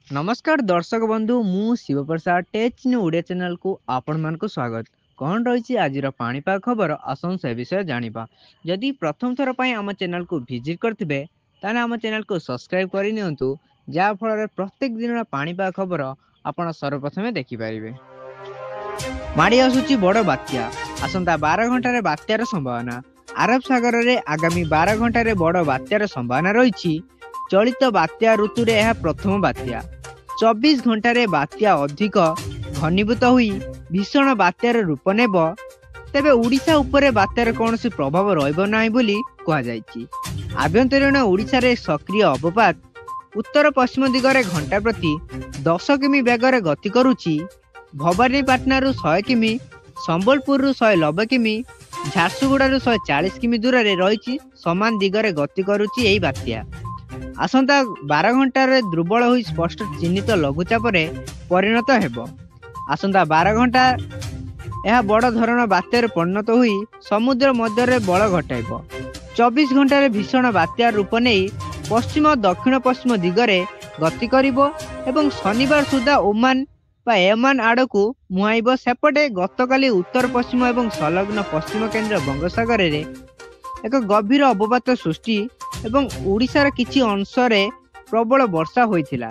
नमस्कार दर्शक बंधु मु शिवप्रसाद टेच न्यू ओडिया चैनल को आपण मान को स्वागत। कौन रही आज पाणीपाग खबर आसन से विषय जानिबा। जदि प्रथम थर पई आम चैनल को विजिट करथिबे ताने आम चैनल को सब्सक्राइब करि नियंतु, जा फल प्रत्येक दिन पाणीपाग खबर आपण सर्वप्रथमे देखि पारिबे। माड़ी आसुची बड़ बात्या। आसंता 12 घंटार बात्यार संभावना। आरब सागर रे आगामी 12 घंटार बड़ बात्यार संभावना रही। चलित बात्या ऋतु रे यह प्रथम बात्या। 24 घंटार बात्या अधिक घनीभूत हुई भीषण बात्यार रूप नेब, तेबे उड़ीसा उपरे बात्यार कौनसी प्रभाव रहिबो नाही बोली कहा जायछि। आभ्यंतरीण उड़ीसा रे सक्रिय अवपात उत्तर पश्चिम दिगरे घंटा प्रति 10 किमी बेगर गति करुछि। भवानीपाटना 100 किमी, संबलपुर 190 किमी, झारसुगुड़ा 140 किमी दूर रे रही समान दिगरे गति करुछि एही बात्या। आसंता 12 घंटार दुर्बल हुई स्पष्ट चिन्हित लघुचाप परिणत हेब। आसंता 12 घंटा यह बड़ धरण बात्यार परिणत हुई समुद्र मध्य बल घटाइब। 24 घंटार भीषण बात्यार रूप नहीं पश्चिम दक्षिण पश्चिम दिगरे गति करिब एवं शनिवार सुधा ओमान एमान आड़ को मुहाइब। सेपटे गतकाली उत्तर पश्चिम एवं संलग्न पश्चिम केन्द्र बंगोपसागर रे एक गभीर अवपात सृष्टि एवं ओडिशार किछि अंशरे प्रबल वर्षा होइथिला।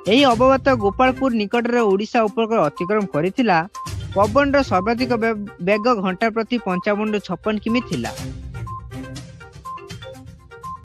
एही अवपात गोपालपुर निकट रे ओडिशा उपकूल अतिक्रम करिथिला। पवन सर्वाधिक बेग घंटा प्रति 55 56 किमी थिला।